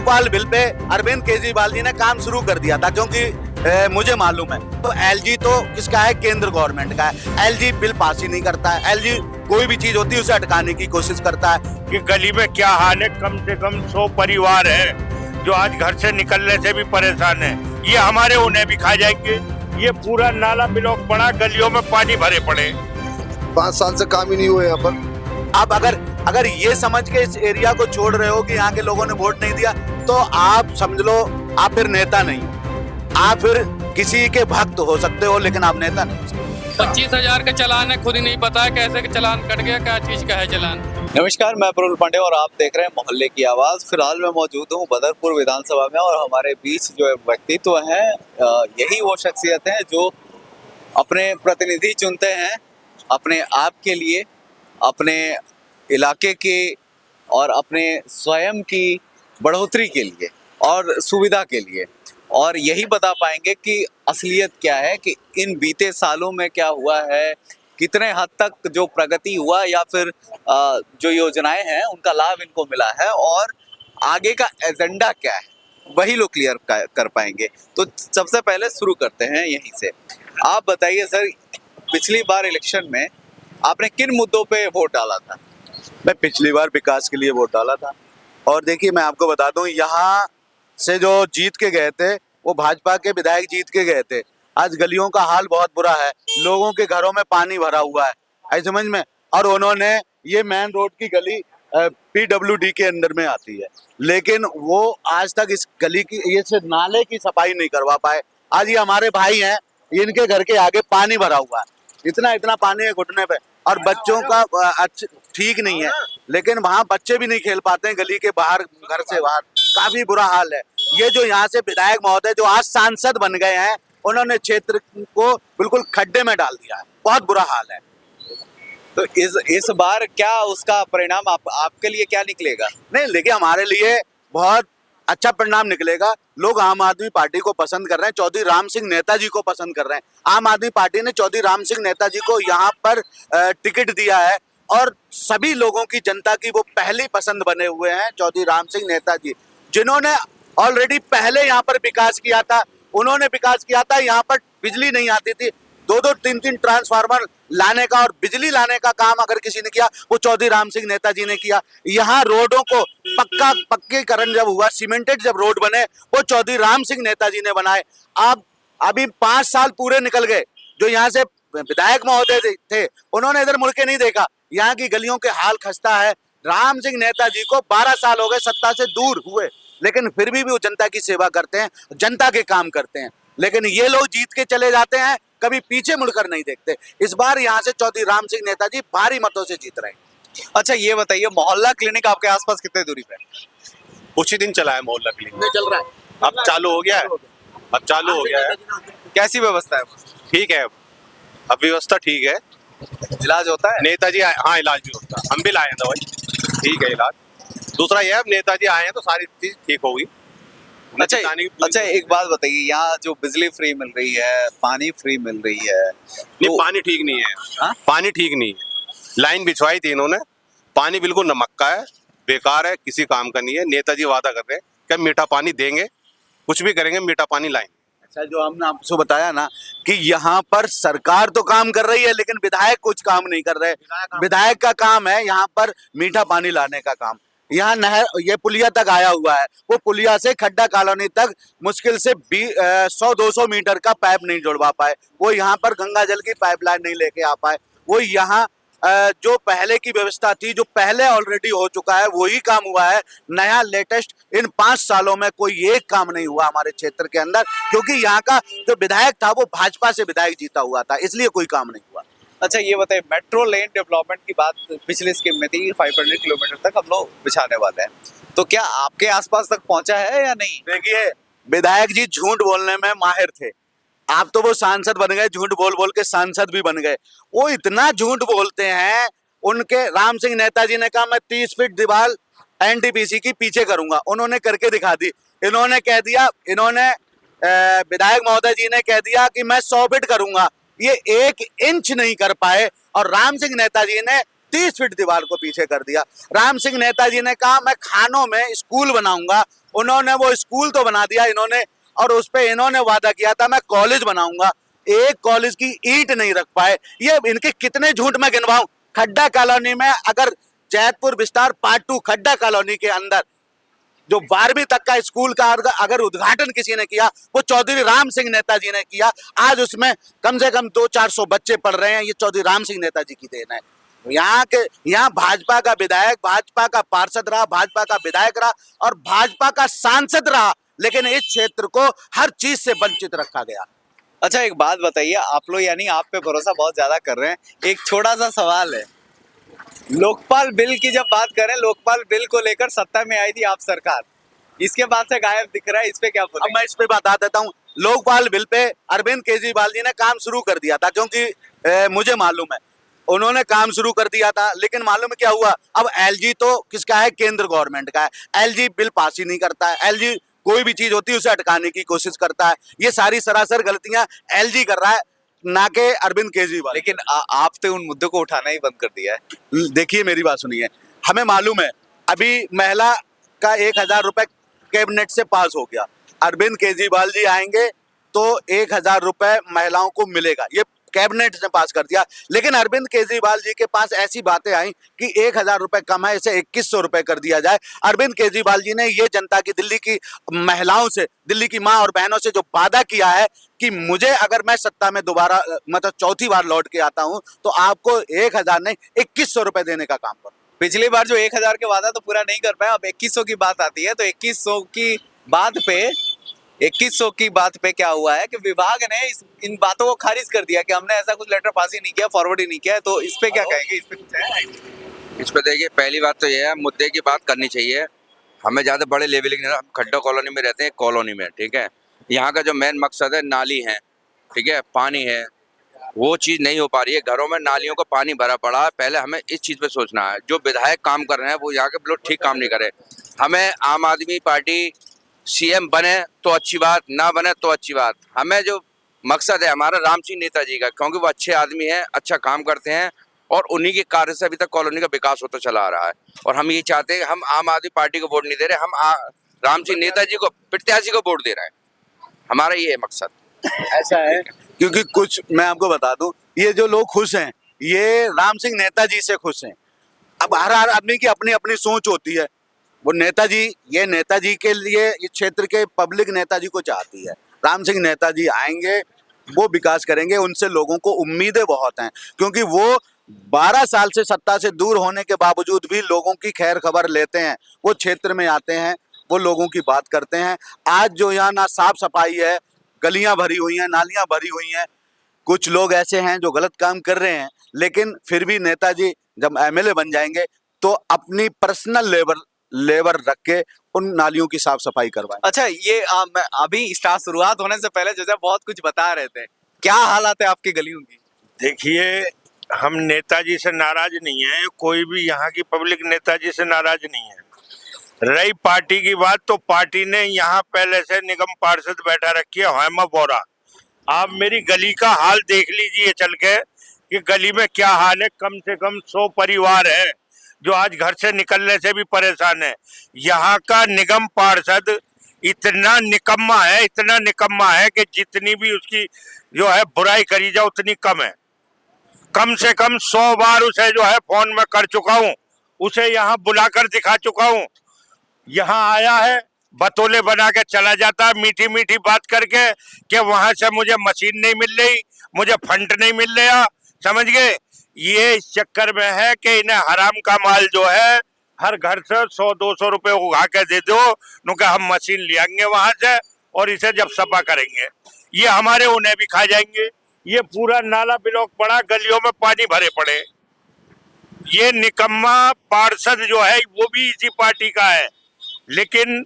Lokpal bill pay Arvind Kejriwal ji ने काम शुरू कर दिया था, क्योंकि मुझे मालूम है तो एलजी तो किसका है, केंद्र गवर्नमेंट का है। एलजी बिल पास ही नहीं करता है। एलजी कोई भी चीज होती है उसे अटकाने की कोशिश करता है। कि गली में क्या हाल है, कम से कम 100 परिवार है जो आज घर से निकलने से भी परेशान है। ये हमारे उन्हें भी खा जाएंगे। ये पूरा नाला ब्लॉक पड़ा, गलियों में पानी भरे पड़े। 5 साल से काम ही नहीं हुआ यहाँ पर। आप अगर ये समझ के इस एरिया को छोड़ रहे हो कि यहाँ के लोगों ने वोट नहीं दिया, तो आप समझ लो आप फिर नेता नहीं, आप फिर किसी के भक्त हो सकते हो, लेकिन आप नेता नहीं हो सकते। 25,000 का चालान है, खुद ही नहीं पता है कैसे का चालान कट गया, क्या चीज का है चालान। नमस्कार, मैं प्रफुल्ल पांडे और आप देख रहे हैं मोहल्ले की आवाज। फिलहाल मैं मौजूद हूँ बदरपुर विधानसभा में और हमारे बीच जो व्यक्तित्व हैं, यही वो शख्सियत हैं जो अपने प्रतिनिधि चुनते हैं अपने आप के लिए, अपने इलाके के और अपने स्वयं की बढ़ोतरी के लिए और सुविधा के लिए। और यही बता पाएंगे कि असलियत क्या है, कि इन बीते सालों में क्या हुआ है, कितने हद तक जो प्रगति हुआ या फिर जो योजनाएं हैं उनका लाभ इनको मिला है और आगे का एजेंडा क्या है, वही लोग क्लियर कर पाएंगे। तो सबसे पहले शुरू करते हैं यहीं से। आप बताइए सर, पिछली बार इलेक्शन में आपने किन मुद्दों पे वोट डाला था? मैं पिछली बार विकास के लिए वोट डाला था। और देखिए मैं आपको बता दूं, यहाँ से जो जीत के गए थे वो भाजपा के विधायक जीत के गए थे। आज गलियों का हाल बहुत बुरा है, लोगों के घरों में पानी भरा हुआ है, आई समझ में। और उन्होंने ये मेन रोड की गली PWD के अंदर में आती है, लेकिन वो आज तक इस गली की ये से नाले की सफाई नहीं करवा पाए। आज ये हमारे भाई हैं, इनके घर के आगे पानी भरा हुआ है, इतना पानी है घुटने पे। और बच्चों का ठीक नहीं है, लेकिन वहाँ बच्चे भी नहीं खेल पाते हैं गली के बाहर, घर से बाहर काफी बुरा हाल है। ये जो यहाँ से विधायक महोदय जो आज सांसद बन गए हैं, उन्होंने क्षेत्र को बिल्कुल खड्डे में डाल दिया है, बहुत बुरा हाल है। तो इस बार क्या उसका परिणाम आपके लिए क्या निकलेगा? नहीं, लेकिन हमारे लिए बहुत अच्छा परिणाम निकलेगा। लोग आम आदमी पार्टी को पसंद कर रहे हैं, चौधरी राम सिंह नेताजी को पसंद कर रहे हैं। आम आदमी पार्टी ने चौधरी राम सिंह नेताजी को यहाँ पर टिकट दिया है और सभी लोगों की, जनता की वो पहली पसंद बने हुए हैं चौधरी राम सिंह नेताजी, जिन्होंने ऑलरेडी पहले यहाँ पर विकास किया था। उन्होंने विकास किया था, यहाँ पर बिजली नहीं आती थी, 2-2, 3-3 ट्रांसफार्मर लाने का और बिजली लाने का काम अगर किसी ने किया वो चौधरी राम सिंह नेताजी ने किया। यहाँ रोडों को पक्कीकरण जब हुआ, सीमेंटेड जब रोड बने, वो चौधरी राम सिंह नेताजी ने बनाए। अब अभी 5 साल पूरे निकल गए, जो यहाँ से विधायक महोदय थे उन्होंने इधर मुड़ के नहीं देखा। यहाँ की गलियों के हाल खस्ता है। राम सिंह नेताजी को 12 साल हो गए सत्ता से दूर हुए, लेकिन फिर भी वो जनता की सेवा करते हैं, जनता के काम करते हैं। लेकिन ये लोग जीत के चले जाते हैं, कभी पीछे मुड़कर नहीं देखते। इस बार यहाँ से चौधरी राम सिंह नेताजी भारी मतों से जीत रहे हैं। अच्छा ये बताइए, मोहल्ला क्लिनिक आपके आसपास कितने दूरी पे है? कुछ ही दिन चला है मोहल्ला क्लिनिक, चल रहा है, अब चालू हो गया है। अब चालू हो गया है। कैसी व्यवस्था है? ठीक है, अब व्यवस्था ठीक है। इलाज होता है? नेताजी हाँ, इलाज भी होता है, हम भी लाए हैं दवाई, ठीक है इलाज। दूसरा ये है, अब नेताजी आए हैं तो सारी चीज ठीक होगी। अच्छा एक बात बताइए, यहाँ जो बिजली फ्री मिल रही है, पानी फ्री मिल रही है, नहीं तो पानी ठीक नहीं है। हाँ? पानी ठीक नहीं है। लाइन बिछवाई थी इन्होंने, पानी बिल्कुल नमक का है, बेकार है, किसी काम का नहीं है। नेताजी वादा कर रहे हैं कि मीठा पानी देंगे, कुछ भी करेंगे, मीठा पानी लाएंगे। अच्छा, जो हमने आपको बताया ना कि यहाँ पर सरकार तो काम कर रही है, लेकिन विधायक कुछ काम नहीं कर रहे। विधायक का काम है यहाँ पर मीठा पानी लाने का काम। यहाँ नहर, ये पुलिया तक आया हुआ है, वो पुलिया से खड्डा कॉलोनी तक मुश्किल से 100-200 मीटर का पाइप नहीं जुड़वा पाए। वो यहाँ पर गंगा जल की पाइपलाइन नहीं लेके आ पाए। वो यहाँ जो पहले की व्यवस्था थी, जो पहले ऑलरेडी हो चुका है, वही काम हुआ है। नया लेटेस्ट इन 5 सालों में कोई एक काम नहीं हुआ हमारे क्षेत्र के अंदर, क्योंकि यहाँ का जो विधायक था वो भाजपा से विधायक जीता हुआ था, इसलिए कोई काम नहीं हुआ। अच्छा ये बताइए, मेट्रो लेन डेवलपमेंट की बात पिछले स्कीम में थी, 500 किलोमीटर तक हम लोग बिछाने वाले हैं, तो क्या आपके आसपास तक पहुंचा है या नहीं? देखिए, विधायक जी झूठ बोलने में माहिर थे। आप तो वो सांसद बन गए, झूठ बोल बोल के सांसद भी बन गए। वो इतना झूठ बोलते हैं। उनके राम सिंह नेताजी ने कहा मैं 30 फीट दीवार NTPC की पीछे करूंगा, उन्होंने करके दिखा दी। इन्होंने कह दिया, विधायक महोदय जी ने कह दिया कि मैं 100 फीट करूंगा, ये 1 इंच नहीं कर पाए। और राम सिंह नेताजी ने 30 फीट दीवार को पीछे कर दिया। राम सिंह नेताजी ने कहा मैं खानों में स्कूल बनाऊंगा, उन्होंने वो स्कूल तो बना दिया इन्होंने, और उस पे इन्होंने वादा किया था मैं कॉलेज बनाऊंगा, एक कॉलेज की ईंट नहीं रख पाए। ये इनके कितने झूठ मैं गिनवाऊं। खड्डा कॉलोनी में अगर जैतपुर विस्तार पार्ट 2 खड्डा कॉलोनी के अंदर जो 12वीं तक का स्कूल का अगर उद्घाटन किसी ने किया वो चौधरी राम सिंह नेताजी ने किया। आज उसमें कम से कम 200-400 बच्चे पढ़ रहे हैं, ये चौधरी राम सिंह नेताजी की देन है। यहाँ भाजपा का विधायक, भाजपा का पार्षद रहा, भाजपा का विधायक रहा और भाजपा का सांसद रहा, लेकिन इस क्षेत्र को हर चीज से वंचित रखा गया। अच्छा एक बात बताइए, आप लोग यानी आप पे भरोसा बहुत ज्यादा कर रहे हैं, एक छोटा सा सवाल है, लोकपाल बिल की जब बात करें, लोकपाल बिल को लेकर सत्ता में आई थी आप सरकार, इसके बाद से गायब दिख रहा है, इस पे क्या बोलेंगे? अब मैं इस पे बता देता हूँ। लोकपाल बिल पे अरविंद केजरीवाल जी ने काम शुरू कर दिया था, क्योंकि मुझे मालूम है उन्होंने काम शुरू कर दिया था, लेकिन मालूम क्या हुआ, अब एलजी तो किसका है, केंद्र गवर्नमेंट का है। एलजी बिल पास ही नहीं करता है, एलजी कोई भी चीज होती है उसे अटकाने की कोशिश करता है। ये सारी सरासर गलतियां एलजी कर रहा है, ना के अरविंद केजरीवाल। लेकिन आप तो उन मुद्दों को उठाना ही बंद कर दिया है। देखिए मेरी बात सुनिए, हमें मालूम है अभी महिला का 1000 रुपए कैबिनेट से पास हो गया, अरविंद केजरीवाल जी आएंगे तो 1000 रुपए महिलाओं को मिलेगा, ये कैबिनेट ने पास कर दिया। लेकिन अरविंद केजरीवाल जी के पास ऐसी बातें आई कि 1000 रुपए कम है, इसे 2100 रुपए कर दिया जाए। अरविंद केजरीवाल जी ने ये जनता की, दिल्ली की महिलाओं से, दिल्ली की माँ और बहनों से जो वादा किया है कि मुझे अगर मैं सत्ता में दोबारा मतलब चौथी बार लौट के आता हूं तो आपको 1000 नहीं 2100 रुपए देने का काम करूं। पिछली बार जो 1000 के वादा तो पूरा नहीं कर पाया, अब 2100 की बात आती है, तो 2100 की बात पे क्या हुआ है कि विभाग ने इन बातों को खारिज कर दिया कि हमने ऐसा कुछ लेटर पास ही नहीं किया, फॉरवर्ड ही नहीं किया, तो इस पे क्या कहेंगे? इस पे कुछ है? इस पर देखिए, पहली बात तो यह है, मुद्दे की बात करनी चाहिए। हमें ज़्यादा बड़े लेवल की नहीं, हम खड्डा कॉलोनी में रहते हैं, कॉलोनी में, ठीक है। यहाँ का जो मेन मकसद है नाली है, ठीक है, पानी है, वो चीज़ नहीं हो पा रही है। घरों में नालियों का पानी भरा पड़ा है। पहले हमें इस चीज़ पे सोचना है। जो विधायक काम कर रहे हैं वो यहाँ के लोग ठीक काम नहीं करे। हमें आम आदमी पार्टी सीएम बने तो अच्छी बात, ना बने तो अच्छी बात। हमें जो मकसद है हमारा राम सिंह नेताजी का, क्योंकि वो अच्छे आदमी हैं, अच्छा काम करते हैं और उन्हीं के कार्य से अभी तक कॉलोनी का विकास होता चला आ रहा है। और हम ये चाहते हैं, हम आम आदमी पार्टी को वोट नहीं दे रहे, हम राम सिंह नेताजी को, प्रत्याशी को वोट दे रहे हैं। हमारा ये है मकसद। ऐसा है, क्योंकि कुछ मैं आपको बता दूं, ये जो लोग खुश हैं ये राम सिंह नेताजी से खुश हैं। अब हर आदमी की अपनी अपनी सोच होती है। वो नेताजी, ये नेताजी के लिए, इस क्षेत्र के पब्लिक नेताजी को चाहती है। राम सिंह नेताजी आएंगे, वो विकास करेंगे, उनसे लोगों को उम्मीदें बहुत हैं, क्योंकि वो 12 साल से सत्ता से दूर होने के बावजूद भी लोगों की खैर खबर लेते हैं। वो क्षेत्र में आते हैं, वो लोगों की बात करते हैं। आज जो यहाँ ना साफ सफाई है, गलियां भरी हुई हैं, नालियां भरी हुई हैं। कुछ लोग ऐसे हैं जो गलत काम कर रहे हैं, लेकिन फिर भी नेताजी जब एमएलए बन जाएंगे तो अपनी पर्सनल लेबर रख के उन नालियों की साफ सफाई करवाएं। अच्छा ये अभी स्टार्ट शुरुआत होने से पहले जैसे बहुत कुछ बता रहे थे, क्या हालात है आपकी गलियों की? देखिए, हम नेताजी से नाराज नहीं है, कोई भी यहाँ की पब्लिक नेताजी से नाराज नहीं है। रही पार्टी की बात, तो पार्टी ने यहाँ पहले से निगम पार्षद बैठा रखी है हेमा बोरा। आप मेरी गली का हाल देख लीजिए चल के कि गली में क्या हाल है। कम से कम 100 परिवार है जो आज घर से निकलने से भी परेशान है। यहाँ का निगम पार्षद इतना निकम्मा है, इतना निकम्मा है कि जितनी भी उसकी जो है बुराई करी जाए उतनी कम है। कम से कम 100 बार उसे जो है फोन में कर चुका हूँ, उसे यहाँ बुलाकर दिखा चुका हूँ। यहाँ आया है, बतौले बना के चला जाता है, मीठी मीठी बात करके कि वहां से मुझे मशीन नहीं मिल रही, मुझे फंड नहीं मिल रहा, समझ गए। ये इस चक्कर में है कि इन्हें हराम का माल जो है हर घर से 100-200 रुपए उगा के दे दो, क्योंकि हम मशीन ले आएंगे वहां से और इसे जब सफा करेंगे ये हमारे उन्हें भी खा जाएंगे। ये पूरा नाला ब्लॉक पड़ा, गलियों में पानी भरे पड़े। ये निकम्मा पार्षद जो है वो भी इसी पार्टी का है, लेकिन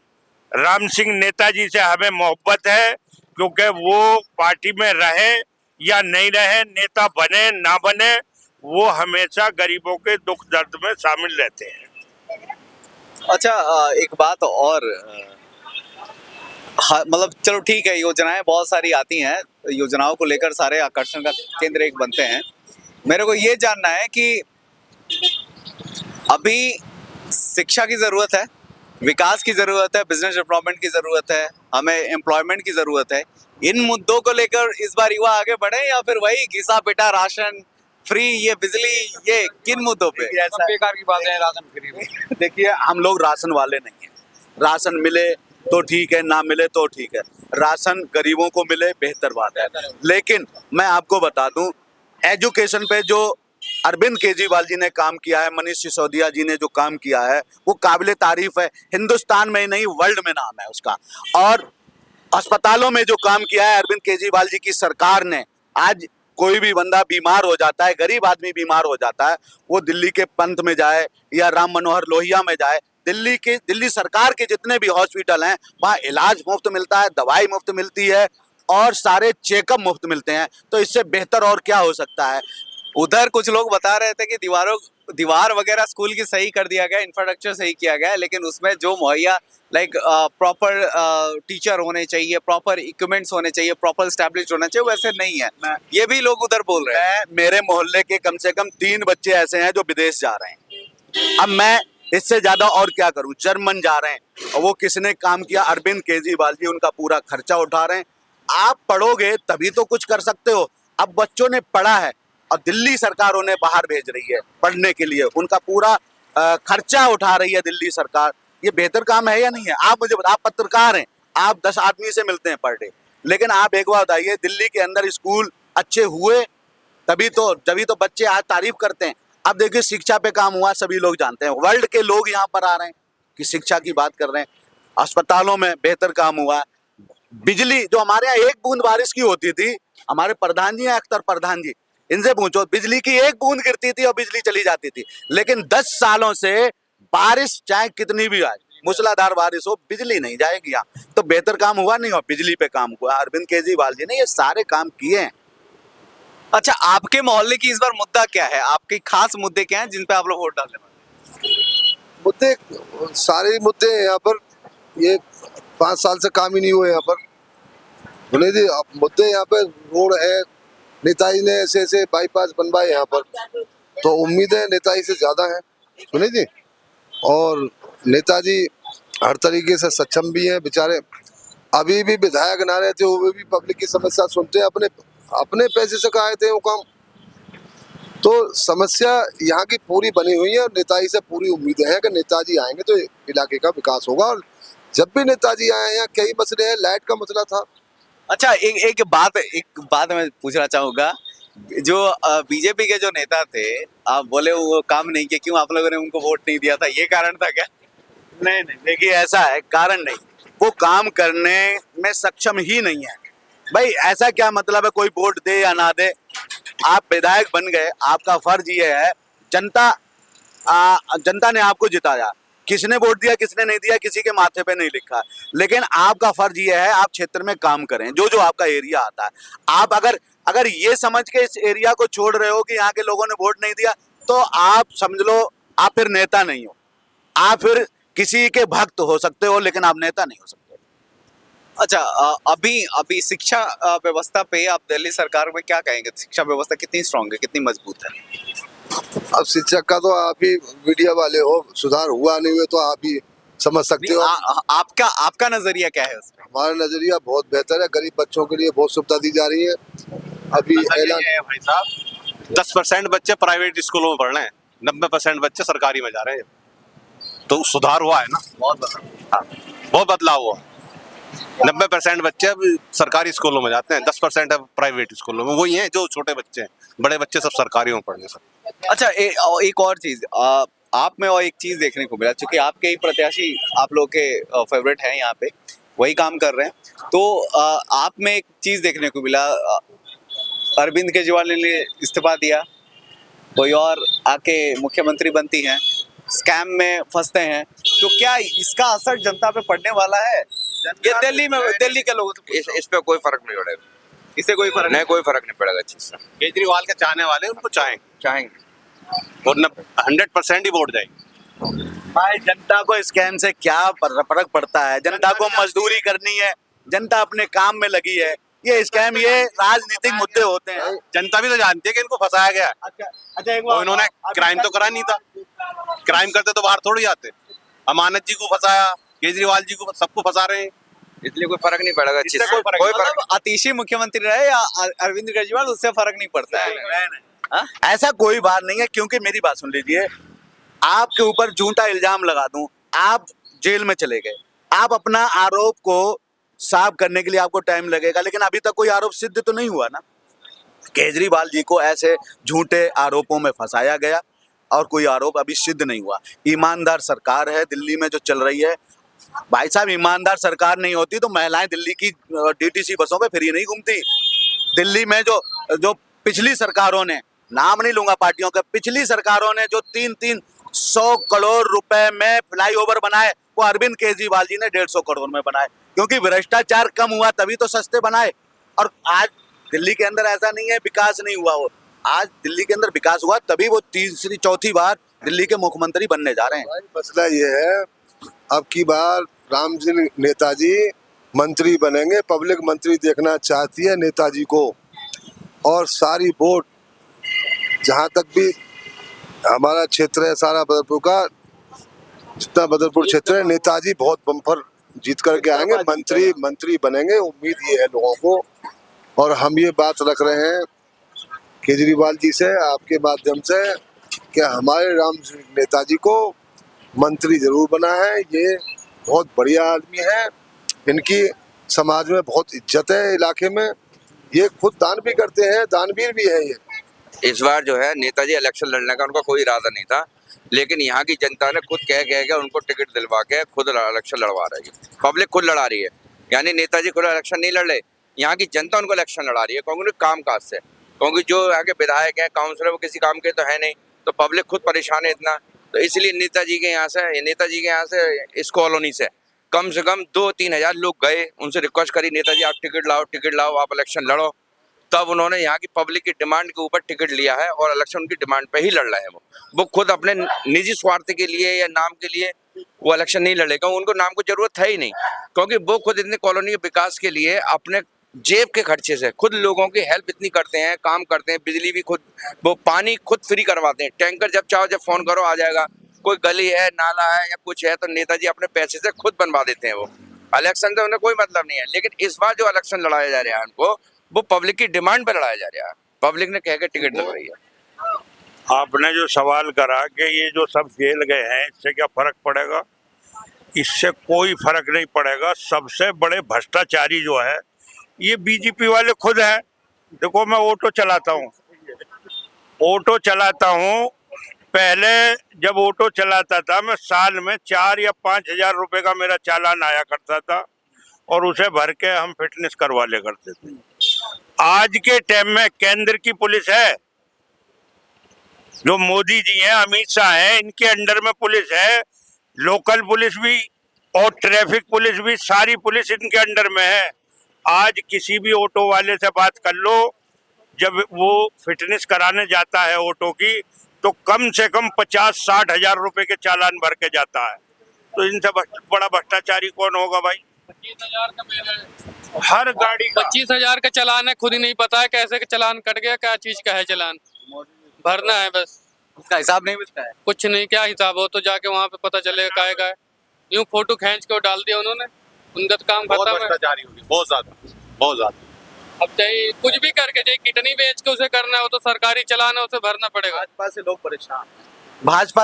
राम सिंह नेताजी से हमें मोहब्बत है, क्योंकि वो पार्टी में रहे या नहीं रहे, नेता बने ना बने, वो हमेशा गरीबों के दुख दर्द में शामिल रहते हैं। अच्छा एक बात और, मतलब चलो ठीक है, योजनाएं बहुत सारी आती हैं, योजनाओं को लेकर सारे आकर्षण का केंद्र एक बनते हैं। मेरे को ये जानना है कि अभी शिक्षा की जरूरत है, विकास की जरूरत है, बिजनेस डेवलपमेंट की जरूरत है, हमें एम्प्लॉयमेंट की जरूरत है। इन मुद्दों को लेकर इस बार युवा आगे बढ़े या फिर वही घिसा पिटा राशन फ्री, ये बिजली, ये किन मुद्दों पे? देखिए, ऐसा बेकार की बात है राशन फ्री में। देखिए, हम लोग राशन वाले नहीं हैं। राशन मिले तो ठीक है, ना मिले तो ठीक है। राशन गरीबों को मिले बेहतर बात है। लेकिन मैं आपको बता दूं, एजुकेशन पे जो अरविंद केजरीवाल जी ने काम किया है, मनीष सिसोदिया जी ने जो काम किया है, वो काबिले तारीफ है। हिंदुस्तान में ही नहीं, वर्ल्ड में नाम है उसका। और अस्पतालों में जो काम किया है अरविंद केजरीवाल जी की सरकार ने, आज कोई भी बंदा बीमार हो जाता है, गरीब आदमी बीमार हो जाता है, वो दिल्ली के पंत में जाए या राम मनोहर लोहिया में जाए, दिल्ली सरकार के जितने भी हॉस्पिटल हैं वहाँ इलाज मुफ्त मिलता है, दवाई मुफ्त मिलती है और सारे चेकअप मुफ्त मिलते हैं। तो इससे बेहतर और क्या हो सकता है। उधर कुछ लोग बता रहे थे कि दीवार वगैरह स्कूल की सही कर दिया गया, इंफ्रास्ट्रक्चर सही किया गया है, लेकिन उसमें जो मुहैया लाइक प्रॉपर टीचर होने चाहिए, प्रॉपर इक्विपमेंट्स होने चाहिए, प्रॉपर स्टैब्लिश होना चाहिए, वैसे नहीं है। ये भी लोग उधर बोल रहे हैं। मेरे मोहल्ले के कम से कम 3 बच्चे ऐसे हैं जो विदेश जा रहे हैं। अब मैं इससे ज्यादा और क्या करूं। जर्मन जा रहे हैं और वो किसने काम किया? अरविंद केजरीवाल जी उनका पूरा खर्चा उठा रहे हैं। आप पढ़ोगे तभी तो कुछ कर सकते हो। अब बच्चों ने पढ़ा है और दिल्ली सरकार उन्हें बाहर भेज रही है पढ़ने के लिए, उनका पूरा खर्चा उठा रही है दिल्ली सरकार। ये बेहतर काम है या नहीं है? आप मुझे बताओ, आप पत्रकार हैं, आप 10 आदमी से मिलते हैं पर डे, लेकिन आप एक बात बताइए, दिल्ली के अंदर स्कूल अच्छे हुए तभी तो बच्चे आज तारीफ करते हैं। अब देखिए, शिक्षा पे काम हुआ, सभी लोग जानते हैं, वर्ल्ड के लोग यहाँ पर आ रहे हैं कि शिक्षा की बात कर रहे हैं। अस्पतालों में बेहतर काम हुआ। बिजली, जो हमारे यहाँ एक बूंद बारिश की होती थी, हमारे प्रधान जी हैं अख्तर प्रधान जी, इनसे पूछो, बिजली की एक बूंद गिरती थी और बिजली चली जाती थी। लेकिन 10 सालों से बारिश चाहे कितनी भी आए, मूसलाधार बारिश हो, बिजली नहीं जाएगी यहाँ। तो बेहतर काम हुआ नहीं और बिजली पे काम हुआ। अरविंद केजरीवाल जी ने ये सारे काम किए हैं। अच्छा, आपके मोहल्ले की इस बार मुद्दा क्या है? आपके खास मुद्दे क्या हैं जिन पे आप लोग वोट डालने वाले हैं? मुद्दे सारे ही मुद्दे हैं यहाँ पर। ये 5 साल से काम ही नहीं हुए यहाँ पर। सुनिए जी, अब मुद्दे यहाँ पे रोड है, नेताजी ने ऐसे ऐसे बाईपास बनवाए यहाँ पर, तो उम्मीदें नेताजी से ज्यादा है। सुनिए जी, और नेताजी हर तरीके से सक्षम भी हैं बेचारे। अभी भी विधायक ना रहते हुए भी पब्लिक की समस्या सुनते हैं, अपने पैसे से कराए थे वो काम। तो समस्या यहाँ की पूरी बनी हुई है। नेताजी से पूरी उम्मीदें हैं कि नेताजी आएंगे तो इलाके का विकास होगा। और जब भी नेताजी आए हैं, कई मसले हैं, लाइट का मसला था। अच्छा, एक बात मैं पूछना चाहूंगा। जो बीजेपी के जो नेता थे, आप बोले वो काम नहीं किया, क्यों आप लोगों ने उनको वोट नहीं दिया था? ये कारण था क्या? नहीं, देखिए, ऐसा है, कारण नहीं, वो काम करने में सक्षम ही नहीं है। भाई, ऐसा क्या मतलब है कोई वोट दे या ना दे? आप विधायक बन गए, आपका फर्ज ये है, जनता ने आपको जिताया, किसने वोट दिया किसने नहीं दिया किसी के माथे पे नहीं लिखा, लेकिन आपका फर्ज ये है आप क्षेत्र में काम करें, जो जो आपका एरिया आता है। आप अगर ये समझ के इस एरिया को छोड़ रहे हो कि यहाँ के लोगों ने वोट नहीं दिया, तो आप समझ लो आप फिर नेता नहीं हो। आप फिर किसी के भक्त हो सकते हो, लेकिन आप नेता नहीं हो सकते। अच्छा, अभी शिक्षा व्यवस्था पे आप दिल्ली सरकार में क्या कहेंगे? शिक्षा व्यवस्था कितनी स्ट्रांग है, कितनी मजबूत है? अब शिक्षक का तो आप ही मीडिया वाले हो, सुधार हुआ नहीं हुआ तो आप ही समझ सकते हो। आपका नजरिया क्या है उसमें? हमारा नजरिया बहुत बेहतर है। गरीब बच्चों के लिए बहुत सुविधा दी जा रही है। अभी ऐलान है भाई साहब, 10% बच्चे प्राइवेट स्कूलों में पढ़ रहे हैं, 90% बच्चे सरकारी में जा रहे हैं, तो सुधार हुआ है ना। बहुत बदलाव हुआ। 90% बच्चे अब सरकारी स्कूलों में जाते हैं, 10% अब प्राइवेट स्कूलों में। वही हैं जो छोटे बच्चे हैं, बड़े बच्चे सब सरकारी में पढ़ने सब। अच्छा, एक और चीज आप में और एक चीज देखने को मिला, क्योंकि आपके ही प्रत्याशी आप लोग के फेवरेट हैं यहाँ पे, वही काम कर रहे हैं, तो आप में एक चीज देखने को मिला, अरविंद केजरीवाल ने इस्तीफा दिया, कोई और आके मुख्यमंत्री बनती हैं, स्कैम में फंसते हैं, तो क्या इसका असर जनता पे पड़ने वाला है? ये दिल्ली के लोगों इस पे कोई फर्क नहीं पड़ेगा। इससे कोई फर्क नहीं, कोई फर्क नहीं पड़ेगा चीज से। केजरीवाल के चाहने वाले उनको चाहेंगे और 100% ही वोट जाएंगे। भाई, जनता को स्कैम से क्या फर्क पड़ता है? जनता को मजदूरी करनी है, जनता अपने काम में लगी है। ये स्कैम, ये राजनीतिक मुद्दे होते हैं। जनता भी तो जानती है कि इनको फंसाया गया है। अच्छा, और इन्होंने क्राइम तो करा नहीं था, क्राइम करते तो बाहर थोड़ी आते। अमानत जी को फंसाया, केजरीवाल जी को, सबको फंसा रहे हैं। इसलिए कोई फर्क नहीं पड़ेगा। इससे कोई फर्क कोई नहीं फर्क मतलब आतिशी मुख्यमंत्री रहे या अरविंद केजरीवाल, उससे फर्क नहीं पड़ता है। ऐसा कोई बात नहीं है, क्योंकि मेरी बात सुन लीजिए, आपके ऊपर झूठा इल्जाम लगा दूं, आप जेल में चले गए, आप अपना आरोप को साफ करने के लिए आपको टाइम लगेगा, लेकिन अभी तक कोई आरोप सिद्ध तो नहीं हुआ ना। केजरीवाल जी को ऐसे झूठे आरोपों में फंसाया गया और कोई आरोप अभी सिद्ध नहीं हुआ। ईमानदार सरकार है दिल्ली में जो चल रही है। भाई साहब, ईमानदार सरकार नहीं होती तो महिलाएं दिल्ली की डीटीसी बसों पे फ्री नहीं घूमती। दिल्ली में जो पिछली सरकारों ने, नाम नहीं लूंगा पार्टियों के, पिछली सरकारों ने जो 300 करोड़ रुपए में फ्लाईओवर बनाए, वो अरविंद केजरीवाल जी ने 150 करोड़ में बनाए, क्योंकि भ्रष्टाचार कम हुआ तभी तो सस्ते बनाए। और आज दिल्ली के अंदर ऐसा नहीं है विकास नहीं हुआ, हो आज दिल्ली के अंदर विकास हुआ तभी वो तीसरी चौथी बार दिल्ली के मुख्यमंत्री बनने जा रहे हैं। भाई मसला ये है, अब की बार राम जी नेताजी मंत्री बनेंगे, पब्लिक मंत्री देखना चाहती है नेताजी को। और सारी वोट जहाँ तक भी हमारा क्षेत्र है, सारा बदरपुर का जितना बदरपुर क्षेत्र है, नेताजी बहुत बम्पर जीत करके आएंगे, मंत्री बनेंगे, उम्मीद ये है लोगों को। और हम ये बात रख रहे हैं केजरीवाल जी से आपके माध्यम से कि हमारे राम नेताजी को मंत्री जरूर बना है। ये बहुत बढ़िया आदमी है, इनकी समाज में बहुत इज्जत है इलाके में, ये खुद दान भी करते हैं, दानवीर भी है ये। इस बार जो है नेताजी इलेक्शन लड़ने का उनका कोई इरादा नहीं था, लेकिन यहाँ की जनता ने खुद कह के उनको टिकट दिलवा के खुद इलेक्शन लड़वा रही है। पब्लिक खुद लड़ा रही है, यानी नेताजी खुद इलेक्शन नहीं लड़ रहे, यहाँ की जनता उनको इलेक्शन लड़ा रही है। क्योंकि काम काज से, क्योंकि जो यहाँ के विधायक हैं, काउंसलर, वो किसी काम के तो है नहीं, तो पब्लिक खुद परेशान है इतना। तो इसलिए नेताजी के यहाँ से इस कॉलोनी से कम 2-3 हजार लोग गए, उनसे रिक्वेस्ट करी, नेताजी आप टिकट लाओ, आप इलेक्शन लड़ो। तब उन्होंने यहाँ की पब्लिक की डिमांड के ऊपर टिकट लिया है और इलेक्शन उनकी डिमांड पे ही लड़ रहे हैं। वो खुद अपने निजी स्वार्थ के लिए या नाम के लिए वो इलेक्शन नहीं लड़ेगा, उनको नाम की जरूरत है ही नहीं, क्योंकि वो खुद इतने कॉलोनी के विकास के लिए अपने जेब के खर्चे से खुद लोगों की हेल्प इतनी करते हैं, काम करते हैं, बिजली भी खुद, वो पानी खुद फ्री करवाते हैं, टैंकर जब चाहो जब फोन करो आ जाएगा। कोई गली है, नाला है या कुछ है तो नेताजी अपने पैसे से खुद बनवा देते हैं। वो इलेक्शन से उन्हें कोई मतलब नहीं है, लेकिन इस बार जो इलेक्शन लड़ाया जा रहा है उनको, वो पब्लिक की डिमांड पर लड़ाया जा रहा है। पब्लिक ने कह के टिकट लग रही है। आपने जो सवाल करा कि ये जो सब जेल गए हैं इससे क्या फर्क पड़ेगा, इससे कोई फर्क नहीं पड़ेगा। सबसे बड़े भ्रष्टाचारी जो है ये बीजेपी वाले खुद हैं। देखो, मैं ऑटो चलाता हूँ, पहले जब ऑटो चलाता था मैं साल में 4 या 5 हजार रुपए का मेरा चालान आया करता था और उसे भर के हम फिटनेस करवा ले करते थे। आज के टाइम में केंद्र की पुलिस है, जो मोदी जी हैं, अमित शाह हैं, इनके अंडर में पुलिस है, लोकल पुलिस भी और ट्रैफिक पुलिस भी, सारी पुलिस इनके अंडर में है। आज किसी भी ऑटो वाले से बात कर लो, जब वो फिटनेस कराने जाता है ऑटो की, तो कम से कम 50-60 हजार रुपए के चालान भर के जाता है। तो इनसे बड़ा भ्रष्टाचारी कौन होगा भाई? 25,000 का मेरा हर गाड़ी का 25,000 का चालान है, खुद ही नहीं पता है कैसे चालान कट गया, क्या चीज का है चालान, भरना है बस, उसका हिसाब नहीं मिलता है। कुछ नहीं। क्या हिसाब हो तो जाके वहाँ पे पता चलेगा काहे का है। यूं फोटो खींच के डाल दिया उन्होंने, उनका तो काम बहुत खत्म है। भ्रष्टाचारी होगी, बहुत ज्यादा। अब चाहे कुछ भी करके, चाहे किडनी बेच के उसे करना है, वो तो सरकारी चालान है, उसे भरना पड़ेगा। भाजपा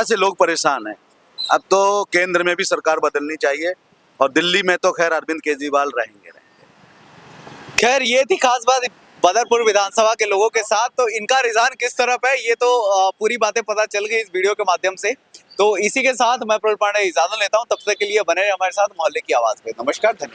से लोग परेशान हैं। अब तो केंद्र में भी सरकार बदलनी चाहिए और दिल्ली में तो खैर अरविंद केजरीवाल रहेंगे। खैर, ये थी खास बात बदरपुर विधानसभा के लोगों के साथ। तो इनका रुझान किस तरफ है, ये तो पूरी बातें पता चल गई इस वीडियो के माध्यम से। तो इसी के साथ मैं प्रफुल्ल पांडे इजाजत लेता हूं, तब तक के लिए बने रहिए हमारे साथ मोहल्ले की आवाज पे। नमस्कार, धन्यवाद।